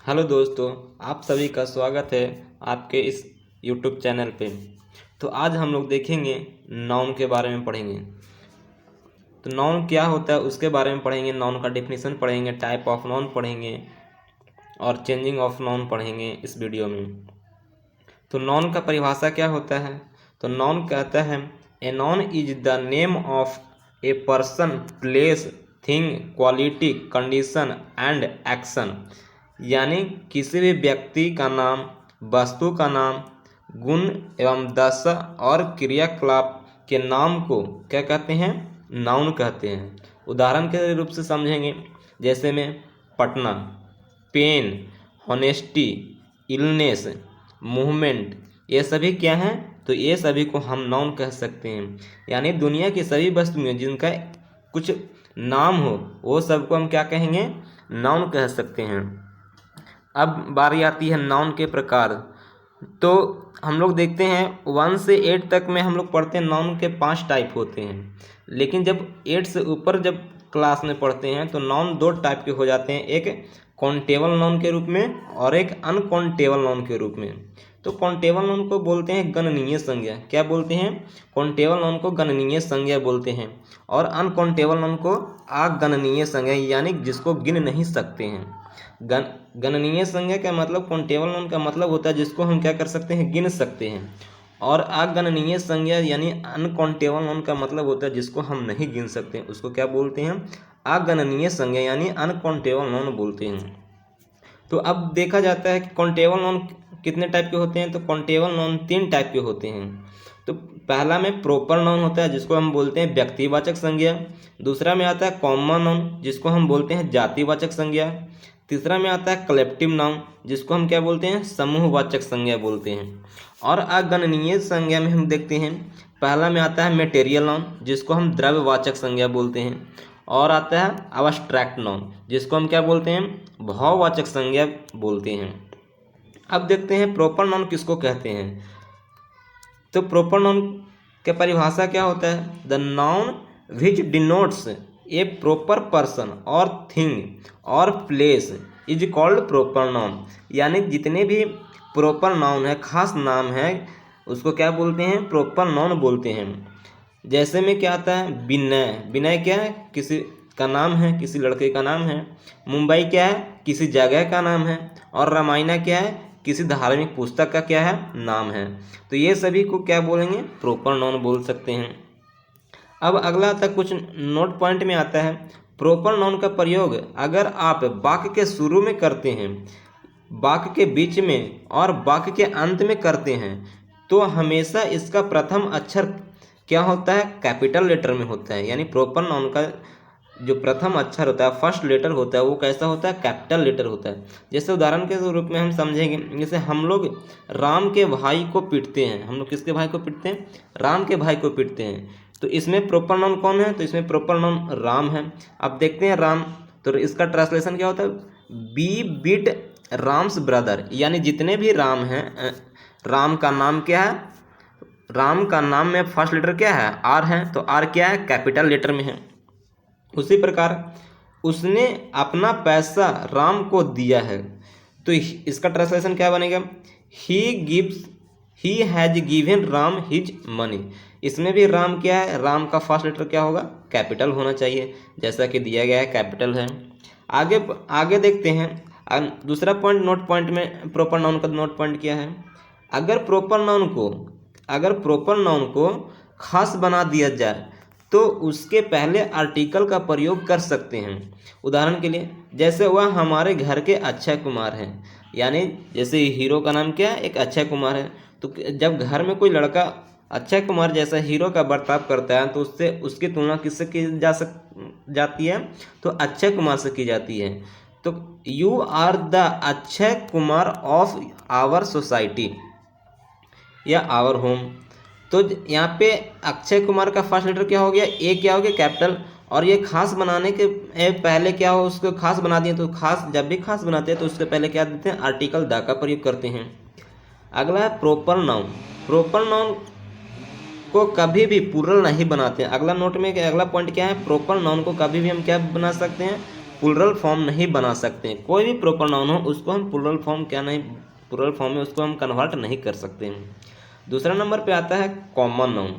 Hello दोस्तों, आप सभी का स्वागत है आपके इस यूट्यूब चैनल पे। तो आज हम लोग देखेंगे नाउन के बारे में पढ़ेंगे। तो नाउन क्या होता है उसके बारे में पढ़ेंगे, नाउन का डेफिनेशन पढ़ेंगे, टाइप ऑफ नाउन पढ़ेंगे और चेंजिंग ऑफ नाउन पढ़ेंगे इस वीडियो में। तो नाउन का परिभाषा क्या होता है? तो नाउन कहता है a noun is the name of a person, place, thing, quality, condition and action. यानी किसी भी व्यक्ति का नाम, वस्तु का नाम, गुण एवं दशा और क्रियाकलाप के नाम को क्या कहते हैं? नाउन कहते हैं। उदाहरण के रूप से समझेंगे, जैसे में Patna, pen, honesty, illness, movement, ये सभी क्या हैं? तो ये सभी को हम नाउन कह सकते हैं। यानी दुनिया की सभी वस्तुएं जिनका कुछ नाम हो वो सबको हम क्या कहेंगे? नाउन कह सकते हैं। अब बारी आती है नाउन के प्रकार। तो हम लोग देखते हैं 1 से 8 तक में हम लोग पढ़ते हैं नाउन के 5 टाइप होते हैं। लेकिन जब 8 से ऊपर जब क्लास में पढ़ते हैं तो नाउन 2 टाइप के हो जाते हैं, एक काउंटेबल नाउन के रूप में और एक अनकाउंटेबल नाउन के रूप में। तो काउंटेबल नाउन को बोलते हैं गणनीय संज्ञा। क्या बोलते हैं? काउंटेबल नाउन को गणनीय संज्ञा बोलते हैं और अनकाउंटेबल नाउन को अगणनीय संज्ञा, यानी जिसको गिन नहीं सकते हैं। गणनीय संज्ञा का मतलब, काउंटेबल नाउन का मतलब होता है जिसको हम क्या कर सकते हैं? गिन सकते हैं। और अगणनीय संज्ञा यानी अनकाउंटेबल नाउन का मतलब होता है जिसको हम नहीं गिन सकते, उसको क्या बोलते हैं? अगणनीय संज्ञा यानी अनकाउंटेबल नाउन बोलते हैं। तो अब देखा जाता है कि काउंटेबल नाउन कितने टाइप के होते हैं। तो काउंटेबल नाउन 3 टाइप के होते हैं। तो पहला में प्रॉपर नाउन होता है जिसको हम बोलते हैं व्यक्तिवाचक संज्ञा। दूसरा में आता है कॉमन नाउन जिसको हम बोलते हैं जातिवाचक संज्ञा। तीसरा में आता है कलेक्टिव नाउन जिसको हम क्या बोलते हैं? समूहवाचक संज्ञा बोलते हैं। और अगणनीय संज्ञा में हम देखते हैं, पहला में आता है मटेरियल नाउन जिसको हम द्रव्यवाचक संज्ञा बोलते हैं। और आता है अब्स्ट्रैक्ट नाउन जिसको हम क्या बोलते हैं? भाववाचक संज्ञा बोलते हैं। अब देखते हैं प्रॉपर नाउन किसको कहते हैं। तो प्रॉपर नाउन के परिभाषा क्या होता है? The noun which denotes A proper person और थिंग और place is called proper noun. यानी जितने भी प्रॉपर नाउन है, खास नाम है, उसको क्या बोलते हैं? प्रॉपर नाउन बोलते हैं। जैसे में क्या आता है? विनय। विनय क्या है? किसी का नाम है, किसी लड़के का नाम है। मुंबई क्या है? किसी जगह का नाम है। और रामायण क्या है? किसी धार्मिक पुस्तक का क्या है? नाम है। तो ये सभी को क्या बोलेंगे? प्रॉपर नाउन बोल सकते हैं। अब अगला तक कुछ नोट पॉइंट में आता है, प्रॉपर नाउन का प्रयोग अगर आप वाक्य के शुरू में करते हैं, वाक्य के बीच में और वाक्य के अंत में करते हैं तो हमेशा इसका प्रथम अक्षर क्या होता है? कैपिटल लेटर में होता है। यानी प्रॉपर नाउन का जो प्रथम अक्षर होता है, फर्स्ट लेटर होता है, वो कैसा होता है? कैपिटल लेटर होता है। जैसे उदाहरण के रूप में हम समझेंगे, जैसे हम लोग राम के भाई को पीटते हैं। हम लोग किसके भाई को पीटते हैं? राम के भाई को पीटते हैं। तो इसमें प्रॉपर नाउन कौन है? तो इसमें प्रॉपर नाउन राम है। अब देखते हैं राम, तो इसका ट्रांसलेशन क्या होता है? बी बीट राम्स ब्रदर। यानी जितने भी राम हैं, राम का नाम क्या है? राम का नाम में फर्स्ट लेटर क्या है? आर है। तो आर क्या है? कैपिटल लेटर में है। उसी प्रकार उसने अपना पैसा राम को दिया है। तो इसका ट्रांसलेशन क्या बनेगा? He has given Ram his money. इसमें भी राम क्या है? राम का फर्स्ट लेटर क्या होगा? कैपिटल होना चाहिए, जैसा कि दिया गया है, कैपिटल है। आगे आगे देखते हैं। दूसरा पॉइंट, नोट पॉइंट में प्रॉपर नाउन का नोट पॉइंट क्या है? अगर प्रॉपर नाउन को खास बना दिया जाए तो उसके पहले आर्टिकल का प्रयोग कर सकते हैं। उदाहरण के लिए, जैसे वह हमारे घर के अक्षय कुमार हैं। यानी जैसे हीरो का नाम क्या है? एक अक्षय कुमार है। तो जब घर में कोई लड़का अक्षय कुमार जैसा हीरो का बर्ताव करता है तो उससे उसकी तुलना किससे की जाती है? तो अक्षय कुमार से की जाती है। तो you are the Akshay Kumar of our society या आवर होम। तो यहाँ पे अक्षय कुमार का फर्स्ट लेटर क्या हो गया? ए क्या हो गया? कैपिटल। और ये खास बनाने के पहले क्या हो? उसको खास बना दिए। तो खास, जब भी खास बनाते हैं तो उसके पहले क्या देते हैं? आर्टिकल द का प्रयोग करते हैं। अगला है प्रॉपर नाउन। प्रॉपर नाउन को कभी भी प्लूरल नहीं बनाते हैं। अगला नोट में अगला पॉइंट क्या है? प्रॉपर नाउन को कभी भी हम क्या बना सकते हैं? प्लुरल फॉर्म नहीं बना सकते हैं। कोई भी प्रॉपर नाउन हो उसको हम प्लुरल फॉर्म प्लुरल फॉर्म में उसको हम कन्वर्ट नहीं कर सकते हैं। दूसरा नंबर पे आता है कॉमन नाउन।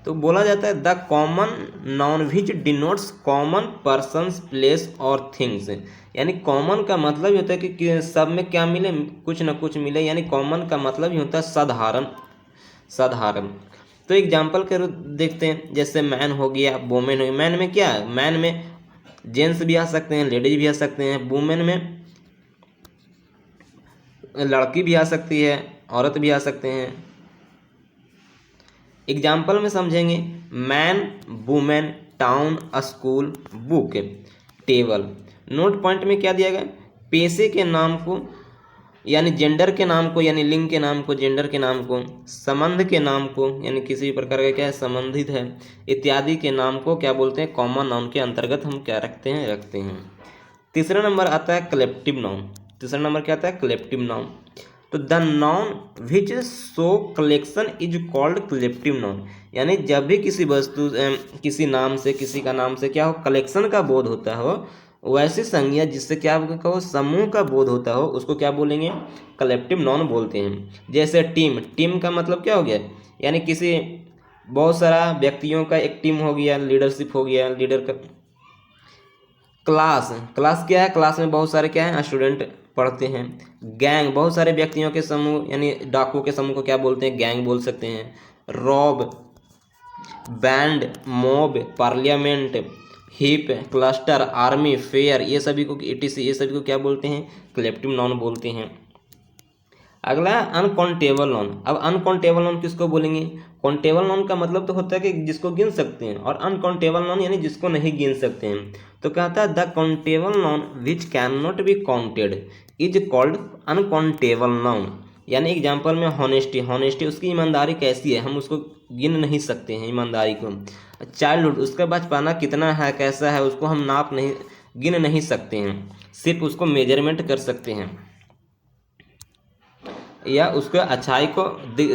तो बोला जाता है the common noun which denotes common persons place और थिंग्स। यानी कॉमन का मतलब ही होता है कि सब में क्या मिले, कुछ ना कुछ मिले, यानी कॉमन का मतलब ही होता है साधारण। साधारण। तो एग्जाम्पल के देखते हैं, जैसे मैन हो गया, वुमेन हो गया। मैन में क्या है, मैन में जेंट्स भी आ सकते हैं, लेडीज भी आ सकते हैं। वुमेन में लड़की भी आ सकती है, औरत भी आ सकते हैं। एग्जाम्पल में समझेंगे, man, women, town, school, book, table. Note point में क्या दिया गया, पेशे के नाम को यानी जेंडर के नाम को, यानी लिंग के नाम को, जेंडर के नाम को, संबंध के नाम को यानी किसी प्रकार का क्या है संबंधित है, इत्यादि के नाम को क्या बोलते हैं, कॉमन नाउन के अंतर्गत हम क्या रखते हैं। तीसरा नंबर आता है कलेक्टिव नाउन। तीसरा नंबर क्या आता है, कलेक्टिव नाउन। तो the noun which show collection is called collective noun. यानी जब भी किसी वस्तु किसी नाम से, किसी का नाम से क्या हो, कलेक्शन का बोध होता हो, वैसी संज्ञा जिससे क्या कहो समूह का बोध होता हो, उसको क्या बोलेंगे, कलेक्टिव नाउन बोलते हैं। जैसे टीम। टीम का मतलब क्या हो गया, यानी किसी बहुत सारा व्यक्तियों का एक टीम हो गया, लीडरशिप हो गया, लीडर का। क्लास। क्लास क्या है, क्लास में बहुत सारे क्या है, स्टूडेंट पढ़ते हैं। गैंग, बहुत सारे व्यक्तियों के समूह यानी डाकुओं के समूह को क्या बोलते हैं, गैंग बोल सकते हैं। Rob, band, mob, parliament, hip, cluster, army, fair, ये सभी को ETC, ये सभी को क्या बोलते हैं, कलेक्टिव नाउन बोलते हैं। अगला है अनकाउंटेबल नाउन। अब अनकाउंटेबल नाउन किसको बोलेंगे, काउंटेबल नाउन का मतलब तो होता है कि जिसको गिन सकते हैं, और अनकाउंटेबल नाउन यानी जिसको नहीं गिन सकते हैं। तो कहता है the countable noun which can not be counted is called uncountable noun. यानी एग्जाम्पल में हॉनेस्टी। हॉनेस्टी उसकी ईमानदारी कैसी है, हम उसको गिन नहीं सकते हैं ईमानदारी को। चाइल्डहुड, उसका बचपना कितना है, कैसा है, उसको हम गिन नहीं सकते हैं, सिर्फ उसको मेजरमेंट कर सकते हैं या उसके अच्छाई को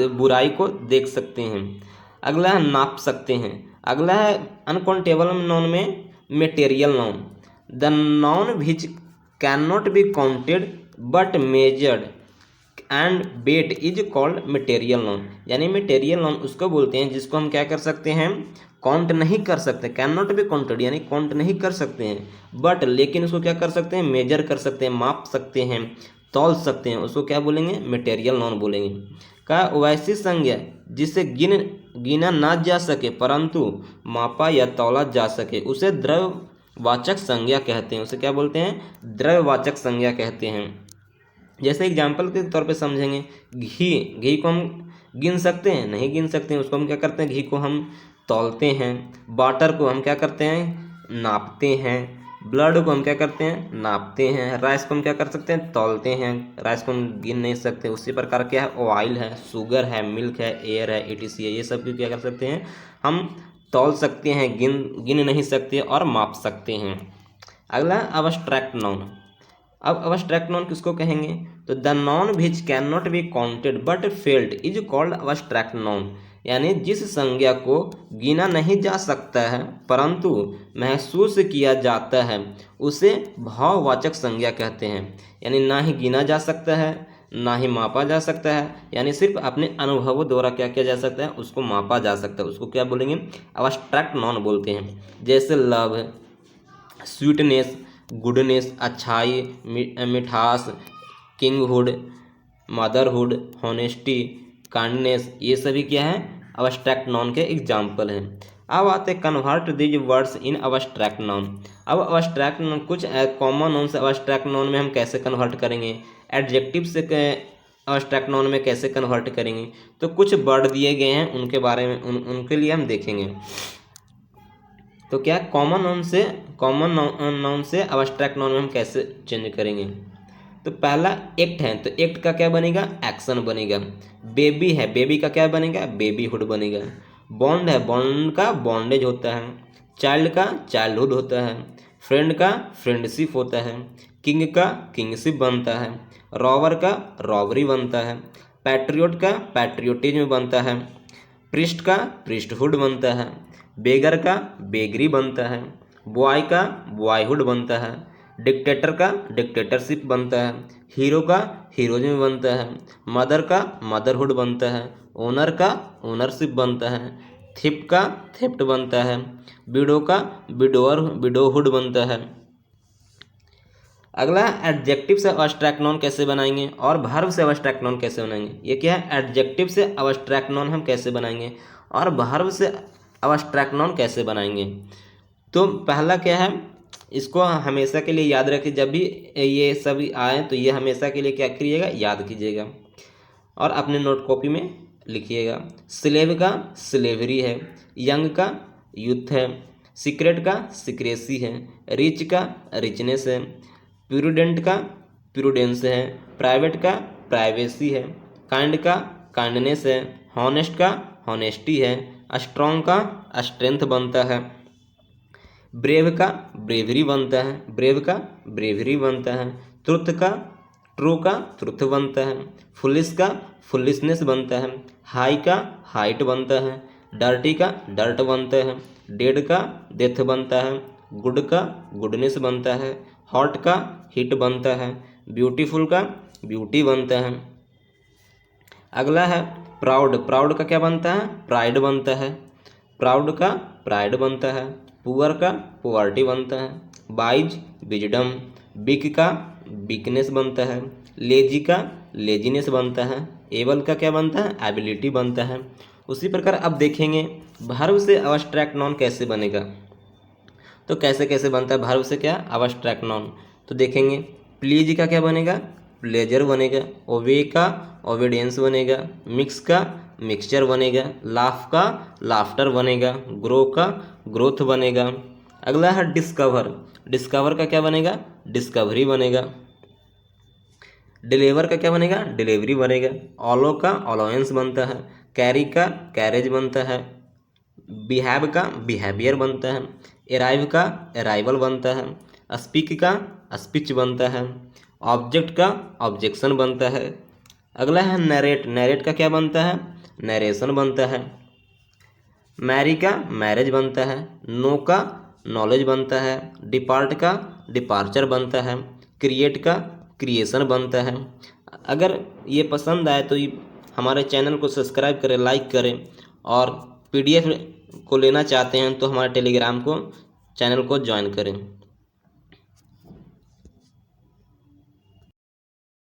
बुराई को देख सकते हैं। अगला है नाप सकते हैं। अगला है अनकाउंटेबल नाउन में material noun. The noun which can not be counted but measured and weight is called material noun. यानी मटेरियल नाउन उसको बोलते हैं जिसको हम क्या कर सकते हैं, काउंट नहीं कर सकते, कैन नॉट बी काउंटेड यानी काउंट नहीं कर सकते हैं, बट लेकिन उसको क्या कर सकते हैं, मेजर कर सकते हैं, माप सकते हैं, तौल सकते हैं, उसको क्या बोलेंगे, मटेरियल नाउन बोलेंगे। का वैसी संज्ञा जिसे गिना ना जा सके परंतु मापा या तौला जा सके उसे द्रव्यवाचक संज्ञा कहते हैं। उसे क्या बोलते हैं, द्रव्यवाचक संज्ञा कहते हैं। जैसे एग्जाम्पल के तौर पे समझेंगे, घी। घी को हम गिन सकते हैं, नहीं गिन सकते हैं, उसको हम क्या करते हैं, घी को हम तौलते हैं। वाटर को हम क्या करते हैं, नापते हैं। ब्लड को हम क्या करते हैं, नापते हैं। राइस को हम क्या कर सकते हैं, तौलते हैं, राइस को हम गिन नहीं सकते। उसी प्रकार क्या है, ऑयल है, शुगर है, मिल्क है, एयर है, ETC है, ये सब भी क्या कर सकते हैं, हम तौल सकते हैं, गिन नहीं सकते और माप सकते हैं। अगला अब्स्ट्रैक्ट नाउन। अब अब्स्ट्रैक्ट नाउन किसको कहेंगे, तो the noun which can not be counted but felt is called abstract noun. यानी जिस संज्ञा को गिना नहीं जा सकता है परंतु महसूस किया जाता है उसे भाववाचक संज्ञा कहते हैं। यानी ना ही गिना जा सकता है, ना ही मापा जा सकता है, यानी सिर्फ अपने अनुभवों द्वारा क्या किया जा सकता है, उसको मापा जा सकता है, उसको क्या बोलेंगे, अब्स्ट्रैक्ट नाउन बोलते हैं। जैसे लव, स्वीटनेस, गुडनेस, अच्छाई, मिठास, किंगहुड, मदरहुड, हॉनेस्टी, काइंडनेस, ये सभी क्या है, अब्स्ट्रैक्ट नाउन के एग्जाम्पल हैं। अब आते convert these words in abstract noun. अब अब्स्ट्रैक्ट नाउन कुछ कॉमन नाउन से अब्स्ट्रैक्ट नाउन में हम कैसे कन्वर्ट करेंगे, एडजेक्टिव से अब्स्ट्रैक्ट नाउन में कैसे कन्वर्ट करेंगे, तो कुछ वर्ड दिए गए हैं, उनके बारे में उनके लिए हम देखेंगे। तो क्या कॉमन नाउन से अब्स्ट्रैक्ट नाउन में हम कैसे चेंज करेंगे। तो पहला एक्ट है, तो एक्ट का क्या बनेगा, एक्शन बनेगा। बेबी है, बेबी का क्या बनेगा, बेबीहुड बनेगा। बॉन्ड है, बॉन्ड का बॉन्डेज होता है। चाइल्ड का चाइल्डहुड होता है। फ्रेंड का फ्रेंडशिप होता है। किंग का किंगशिप बनता है। रॉबर का रॉबरी बनता है। पैट्रियोट का पैट्रियोटिज्म बनता है। प्रिस्ट का प्रिस्टहुड बनता है। बेगर का बेगरी बनता है। बॉय का बॉयहुड बनता है, डिक्टेटर का डिक्टेटरशिप बनता है, हीरो का हीरोइज्म बनता है, मदर का मदरहुड बनता है, ओनर का ओनरशिप बनता है, थिप का थेफ्ट बनता है, विडो का विडोहुड बनता है। अगला एडजेक्टिव से अब्स्ट्रैक्ट नाउन कैसे बनाएंगे और वर्ब से अब्स्ट्रैक्ट नाउन कैसे बनाएंगे। ये क्या है, एडजेक्टिव से अब्स्ट्रैक्ट नाउन हम कैसे बनाएंगे और वर्ब से अब्स्ट्रैक्ट नाउन कैसे बनाएंगे। तो पहला क्या है, इसको हमेशा के लिए याद रखिए, जब भी ये सभी आए तो ये हमेशा के लिए क्या करिएगा, याद कीजिएगा और अपने नोट कॉपी में लिखिएगा। स्लेव का स्लेवरी है, यंग का यूथ है, सीक्रेट का सीक्रेसी है, रिच का रिचनेस है, प्रूडेंट का प्रूडेंस है, प्राइवेट का प्राइवेसी है, काइंड का काइंडनेस है, हॉनेस्ट का हॉनेस्टी है, स्ट्रॉन्ग का स्ट्रेंथ बनता है, ब्रेव का ब्रेवरी बनता है, ब्रेव का ब्रेवरी बनता है, ट्रुथ का ट्रू का ट्रुथ बनता है, फुलिश का फुलिशनेस बनता है, हाई का हाइट बनता है, डर्टी का डर्ट बनता है, डेड का डेथ बनता है, गुड का गुडनेस बनता है, हॉट का हिट बनता है, ब्यूटीफुल का ब्यूटी बनता है। अगला है प्राउड, प्राउड का क्या बनता है, प्राइड बनता है, प्राउड का प्राइड बनता है, पुअर का पुअर्टी बनता है, वाइज विजडम, बिग का बिकनेस बनता है, लेजी का लेजीनेस बनता है, एबल का क्या बनता है, एबिलिटी बनता है। उसी प्रकार अब देखेंगे वर्ब से अब्स्ट्रैक्ट नाउन कैसे बनेगा। तो कैसे कैसे बनता है वर्ब से क्या, अब्स्ट्रैक्ट नाउन। तो देखेंगे प्लीज का क्या बनेगा, प्लेजर बनेगा, ओबे का ओबीडियंस बनेगा, मिक्स का मिक्सचर बनेगा, लाफ का लाफ्टर बनेगा, ग्रो का ग्रोथ बनेगा। अगला है डिस्कवर, डिस्कवर का क्या बनेगा, डिस्कवरी बनेगा। डिलीवर का क्या बनेगा, डिलीवरी बनेगा। ऑलो का अलाउंस बनता है, कैरी का कैरेज बनता है, बिहेव का बिहेवियर बनता है, अराइव का अराइवल बनता है, स्पीक का स्पीच बनता है, ऑब्जेक्ट का ऑब्जेक्शन बनता है। अगला है नरेट, नरेट का क्या बनता है, नरेशन बनता है। मैरी का मैरिज बनता है, नो का नॉलेज बनता है, डिपार्ट का डिपार्चर बनता है, क्रिएट का क्रिएशन बनता है। अगर ये पसंद आए तो हमारे चैनल को सब्सक्राइब करें, लाइक करें और PDF को लेना चाहते हैं तो हमारे टेलीग्राम को चैनल को ज्वाइन करें।